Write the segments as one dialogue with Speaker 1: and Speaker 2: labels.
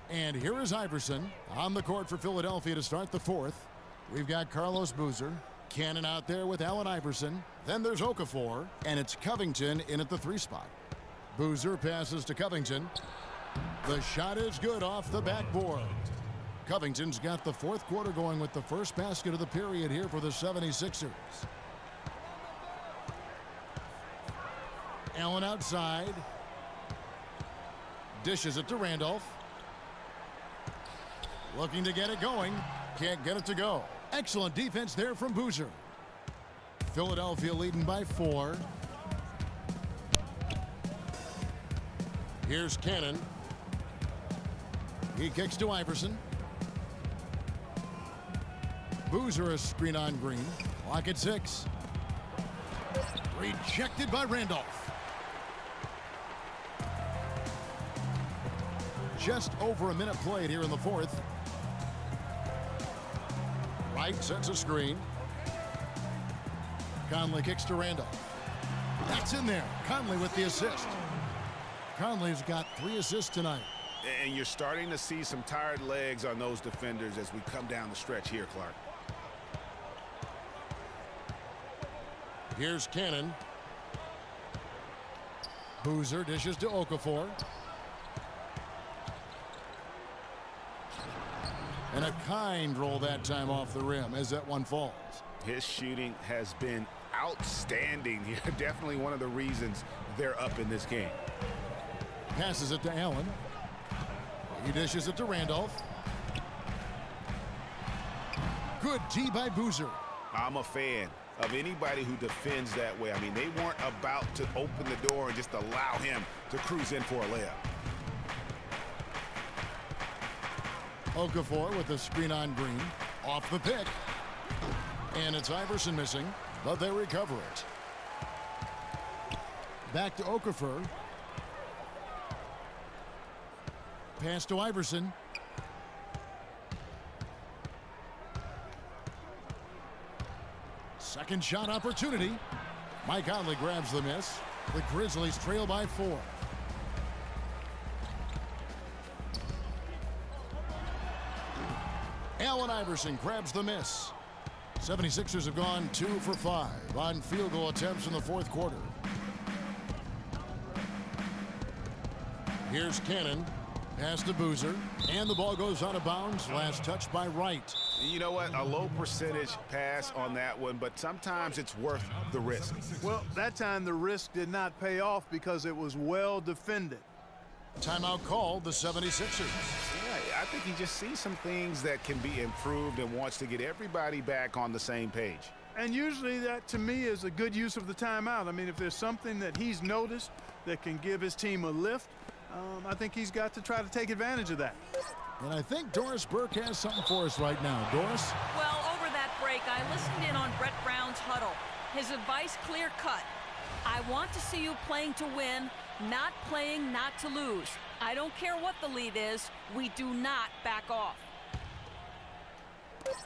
Speaker 1: And here is Iverson on the court for Philadelphia to start the fourth. We've got Carlos Boozer. Cannon out there with Allen Iverson. Then there's Okafor, and it's Covington in at the 3 spot. Boozer passes to Covington. The shot is good off the backboard. Covington's got the fourth quarter going with the first basket of the period here for the 76ers. Allen outside. Dishes it to Randolph. Looking to get it going. Can't get it to go. Excellent defense there from Boozer. Philadelphia leading by 4. Here's Cannon. He kicks to Iverson. Boozer a screen on Green. Clock at 6. Rejected by Randolph. Just over a minute played here in the fourth. Wright sets a screen. Conley kicks to Randolph. That's in there. Conley with the assist. Conley's got 3 assists tonight.
Speaker 2: And you're starting to see some tired legs on those defenders as we come down the stretch here, Clark.
Speaker 1: Here's Cannon. Boozer dishes to Okafor. And a kind roll that time off the rim as that one falls.
Speaker 2: His shooting has been outstanding here. Definitely one of the reasons they're up in this game.
Speaker 1: Passes it to Allen. He dishes it to Randolph. Good D by Boozer.
Speaker 2: I'm a fan of anybody who defends that way. I mean, they weren't about to open the door and just allow him to cruise in for a layup.
Speaker 1: Okafor with the screen on Green. Off the pick. And it's Iverson missing, but they recover it. Back to Okafor. Pass to Iverson. Second shot opportunity. Mike Conley grabs the miss. The Grizzlies trail by 4. Allen Iverson grabs the miss. 76ers have gone 2 for 5 on field goal attempts in the fourth quarter. Here's Cannon. Pass to Boozer. And the ball goes out of bounds. Last touch by Wright.
Speaker 2: You know what? A low percentage pass on that one, but sometimes it's worth the risk.
Speaker 3: Well, that time the risk did not pay off because it was well defended.
Speaker 1: Timeout called the 76ers.
Speaker 2: Yeah, I think he just sees some things that can be improved and wants to get everybody back on the same page.
Speaker 3: And usually that, to me, is a good use of the timeout. I mean, if there's something that he's noticed that can give his team a lift, I think he's got to try to take advantage of that.
Speaker 1: And I think Doris Burke has something for us right now. Doris?
Speaker 4: Well, over that break, I listened in on Brett Brown's huddle. His advice clear-cut. I want to see you playing to win, not playing not to lose. I don't care what the lead is. We do not back off.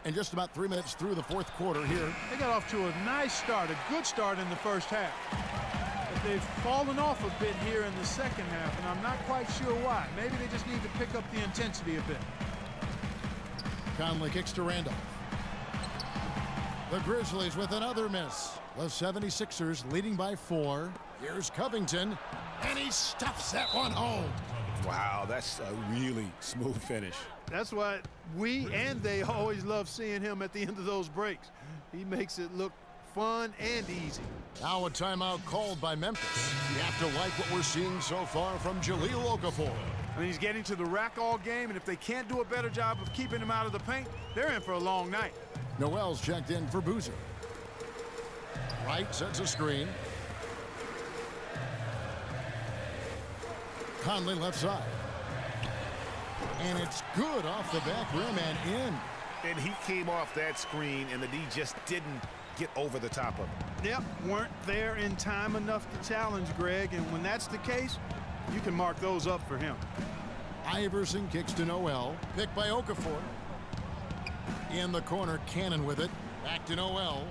Speaker 1: And just about 3 minutes through the fourth quarter here.
Speaker 3: They got off to a nice start, a good start in the first half. But they've fallen off a bit here in the second half, and I'm not quite sure why. Maybe they just need to pick up the intensity a bit.
Speaker 1: Conley kicks to Randolph. The Grizzlies with another miss. The 76ers leading by 4. Here's Covington, and he stuffs that one home.
Speaker 2: Wow, that's a really smooth finish.
Speaker 3: That's why we and they always love seeing him at the end of those breaks. He makes it look fun and easy.
Speaker 1: Now a timeout called by Memphis. You have to like what we're seeing so far from Jahlil Okafor.
Speaker 3: I mean, he's getting to the rack all game, and if they can't do a better job of keeping him out of the paint, they're in for a long night.
Speaker 1: Noel's checked in for Boozer. Wright sets a screen. Conley left side. And it's good off the back rim and in.
Speaker 2: And he came off that screen, and the D just didn't get over the top of him.
Speaker 3: Yep, weren't there in time enough to challenge Greg, and when that's the case, you can mark those up for him.
Speaker 1: Iverson kicks to Noel. Picked by Okafor. In the corner, Cannon with it. Back to Noel.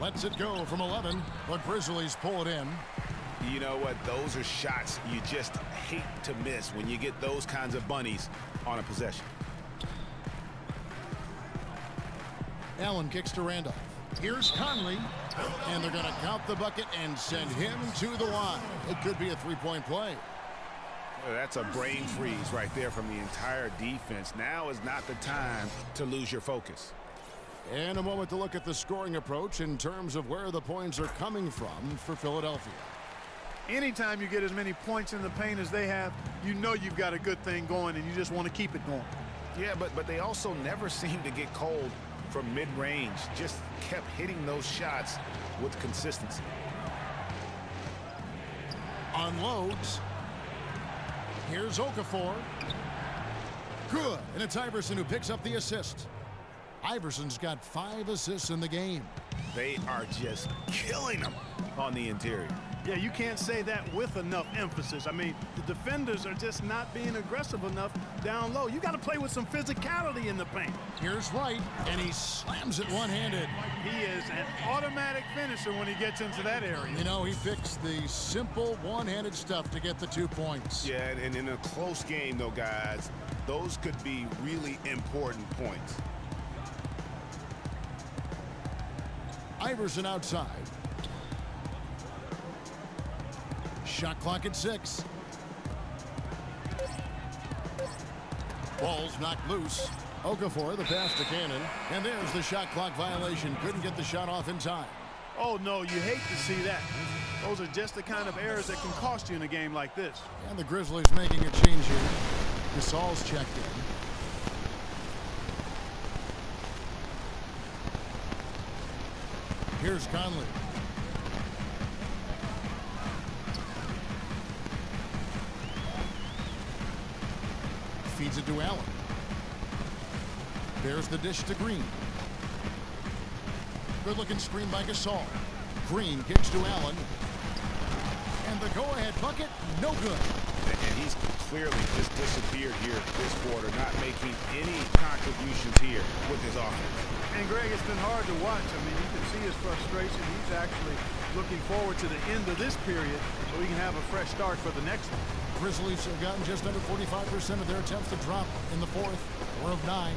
Speaker 1: Lets it go from 11. The Grizzlies pull it in.
Speaker 2: You know what? Those are shots you just hate to miss when you get those kinds of bunnies on a possession.
Speaker 1: Allen kicks to Randolph. Here's Conley. And they're going to count the bucket and send him to the line. It could be a three-point play.
Speaker 2: Well, that's a brain freeze right there from the entire defense. Now is not the time to lose your focus.
Speaker 1: And a moment to look at the scoring approach in terms of where the points are coming from for Philadelphia.
Speaker 3: Anytime you get as many points in the paint as they have, you know you've got a good thing going and you just want to keep it going.
Speaker 2: Yeah, but they also never seem to get cold from mid-range. Just kept hitting those shots with consistency.
Speaker 1: Unloads. Here's Okafor. Good. And it's Iverson who picks up the assist. Iverson's got 5 assists in the game.
Speaker 2: They are just killing them on the interior.
Speaker 3: Yeah, you can't say that with enough emphasis. I mean, the defenders are just not being aggressive enough down low. You got to play with some physicality in the paint.
Speaker 1: Here's White, and he slams it one-handed.
Speaker 3: He is an automatic finisher when he gets into that area.
Speaker 1: You know, he picks the simple one-handed stuff to get the 2 points.
Speaker 2: Yeah, and in a close game, though, guys, those could be really important points.
Speaker 1: Iverson outside. Shot clock at 6. Ball's knocked loose. Okafor, the pass to Cannon. And there's the shot clock violation. Couldn't get the shot off in time.
Speaker 3: Oh, no, you hate to see that. Those are just the kind of errors that can cost you in a game like this.
Speaker 1: And the Grizzlies making a change here. Gasol's checked in. Here's Conley. Feeds it to Allen. There's the dish to Green. Good-looking screen by Gasol. Green kicks to Allen. And the go-ahead bucket, no good.
Speaker 2: And he's clearly just disappeared here this quarter, not making any contributions here with his offense.
Speaker 3: And, Greg, it's been hard to watch. I mean, you can see his frustration. He's actually looking forward to the end of this period so he can have a fresh start for the next one.
Speaker 1: Grizzlies have gotten just under 45% of their attempts to drop in the fourth. 4 of 9.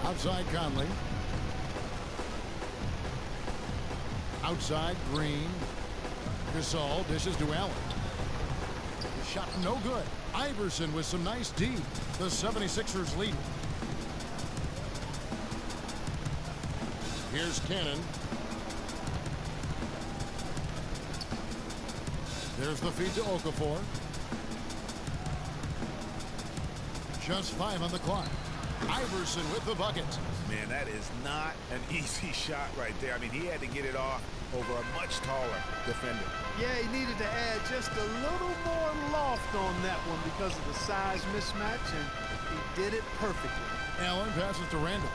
Speaker 1: Outside Conley. Outside Green. Gasol dishes to Allen. Shot no good. Iverson with some nice D. The 76ers lead. Here's Cannon. There's the feed to Okafor. Just 5 on the clock. Iverson with the bucket.
Speaker 2: Man, that is not an easy shot right there. I mean, he had to get it off over a much taller defender.
Speaker 3: Yeah, he needed to add just a little more loft on that one because of the size mismatch, and he did it perfectly.
Speaker 1: Allen passes to Randall.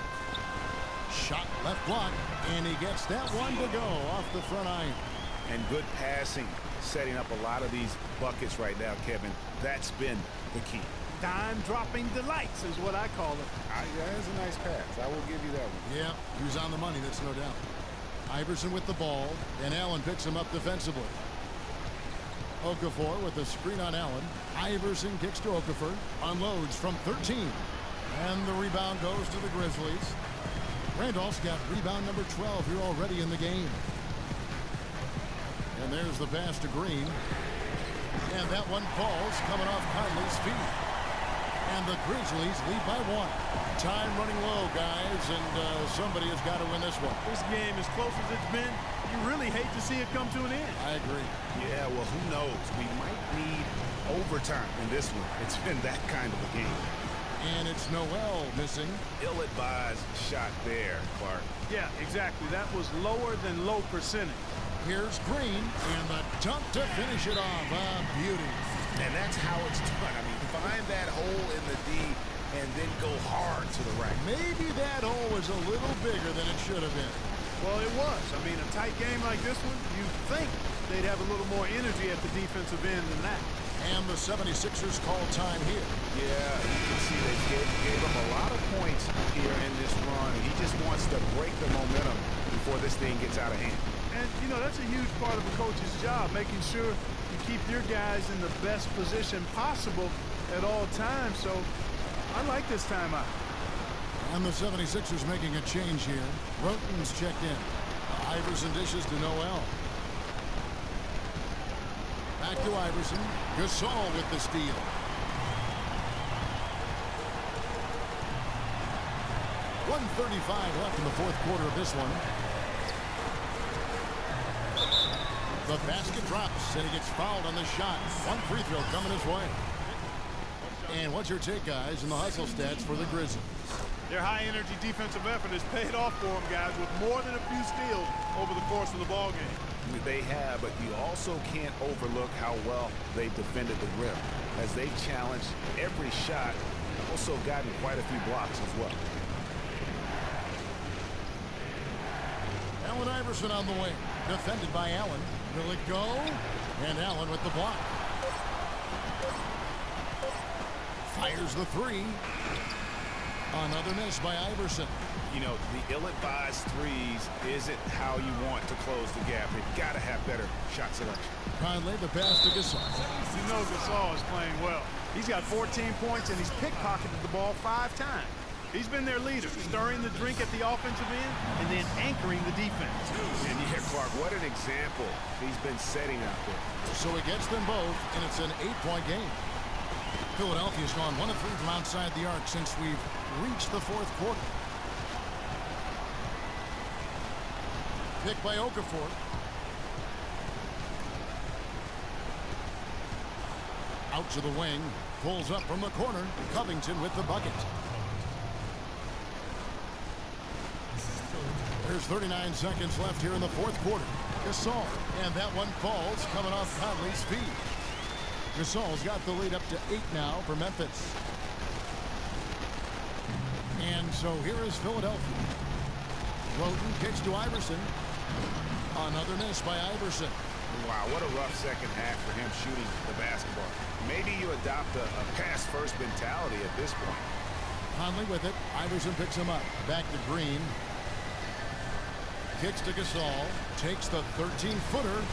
Speaker 1: Shot left block, and he gets that one to go off the front iron.
Speaker 2: And good passing, setting up a lot of these buckets right now, Kevin. That's been the key.
Speaker 3: Dime-dropping delights is what I call it.
Speaker 2: Yeah, that's a nice pass. I will give you that one.
Speaker 1: Yeah, he was on the money, that's no doubt. Iverson with the ball, and Allen picks him up defensively. Okafor with the screen on Allen. Iverson kicks to Okafor, unloads from 13. And the rebound goes to the Grizzlies. Randolph's got rebound number 12 here already in the game. And there's the pass to Green. And that one falls coming off Conley's feet. And the Grizzlies lead by 1. Time running low, guys, and somebody has got to win this one.
Speaker 3: This game, as close as it's been, you really hate to see it come to an end.
Speaker 1: I agree.
Speaker 2: Yeah, well, who knows? We might need overtime in this one. It's been that kind of a game.
Speaker 1: And it's Noel missing.
Speaker 2: Ill-advised shot there, Clark.
Speaker 3: Yeah, exactly. That was lower than low percentage.
Speaker 1: Here's Green, and the dunk to finish it off. Beauty.
Speaker 2: And that's how it's done. I mean, find that hole in the D and then go hard to the right.
Speaker 1: Maybe that hole was a little bigger than it should have been.
Speaker 3: Well, it was. I mean, a tight game like this one, you'd think they'd have a little more energy at the defensive end than that.
Speaker 1: And the 76ers call time here.
Speaker 2: Yeah, you can see they gave him a lot of points here in this run. He just wants to break the momentum before this thing gets out of hand.
Speaker 3: And, you know, that's a huge part of a coach's job, making sure you keep your guys in the best position possible at all times. So I like this timeout.
Speaker 1: And the 76ers making a change here. Roten's checked in. Iverson dishes to Noel. Back to Iverson. Gasol with the steal. .135 left in the fourth quarter of this one. The basket drops, and he gets fouled on the shot. One free throw coming his way. And what's your take, guys, in the hustle stats for the Grizzlies?
Speaker 3: Their high-energy defensive effort has paid off for them, guys, with more than a few steals over the course of the ballgame.
Speaker 2: They have, but you also can't overlook how well they've defended the rim. As they've challenged every shot, also gotten quite a few blocks as well.
Speaker 1: Allen Iverson on the wing. Defended by Allen. Will it go? And Allen with the block. Fires the three. Another miss by Iverson.
Speaker 2: You know, the ill-advised threes isn't how you want to close the gap. They've got to have better shot selection.
Speaker 1: Conley, the pass to Gasol.
Speaker 3: You know Gasol is playing well. He's got 14 points, and he's pickpocketed the ball 5 times. He's been their leader, stirring the drink at the offensive end and then anchoring the defense.
Speaker 2: And yeah, Clark, what an example he's been setting out there.
Speaker 1: So he gets them both, and it's an 8-point game. Philadelphia's gone 1 of 3 from outside the arc since we've reached the fourth quarter. Picked by Okafor. Out to the wing. Pulls up from the corner. Covington with the bucket. There's 39 seconds left here in the fourth quarter. Gasol. And that one falls coming off Conley's feet. Gasol's got the lead up to 8 now for Memphis. And so here is Philadelphia. Roten kicks to Iverson. Another miss by Iverson.
Speaker 2: Wow, what a rough second half for him shooting the basketball. Maybe you adopt a pass-first mentality at this point.
Speaker 1: Conley with it. Iverson picks him up. Back to Green. Kicks to Gasol. Takes the 13-footer.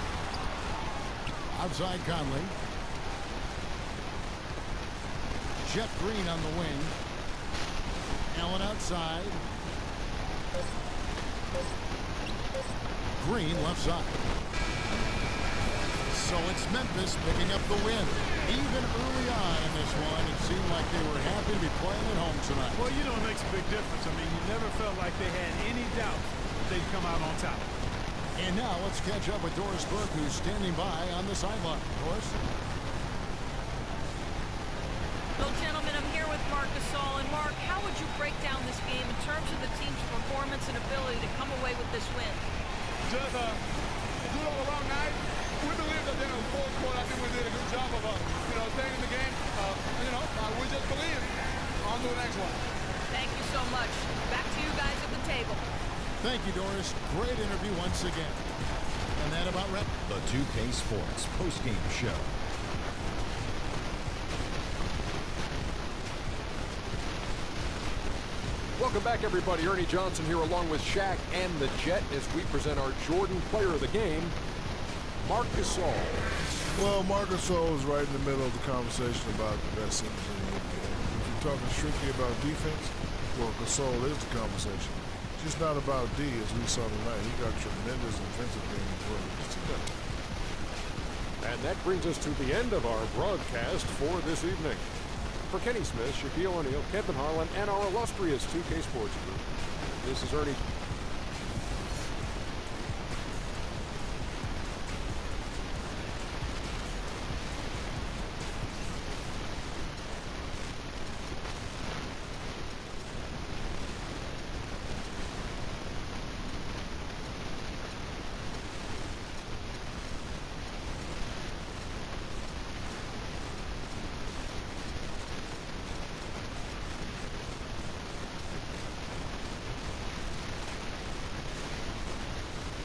Speaker 1: Outside Conley. Jeff Green on the wing. Allen outside. Green left side. So it's Memphis picking up the win. Even early on in this one, it seemed like they were happy to be playing at home tonight.
Speaker 3: Well, you know, it makes a big difference. I mean, you never felt like they had any doubt that they'd come out on top.
Speaker 1: And now let's catch up with Doris Burke, who's standing by on the sideline. Doris?
Speaker 4: Well, gentlemen, I'm here with Marc Gasol. And Mark, how would you break down this game in terms of the team's performance and ability to come away with this win?
Speaker 5: Just a good all-around night. We believe that in the fourth quarter, I think we did a good job of, staying in the game. We just believe on to the next one.
Speaker 4: Thank you so much. Back to you guys at the table.
Speaker 1: Thank you, Doris. Great interview once again. And that about wraps
Speaker 6: The 2K Sports postgame show.
Speaker 7: Welcome back, everybody. Ernie Johnson here along with Shaq and the Jet as we present our Jordan Player of the Game, Marc Gasol.
Speaker 8: Well, Marc Gasol is right in the middle of the conversation about the best centers in the NBA. If you're talking strictly about defense, well, Gasol is the conversation. It's just not about D, as we saw tonight. He got tremendous defensive game as well.
Speaker 7: And that brings us to the end of our broadcast for this evening. For Kenny Smith, Shaquille O'Neal, Kevin Harlan, and our illustrious 2K Sports Group, this is Ernie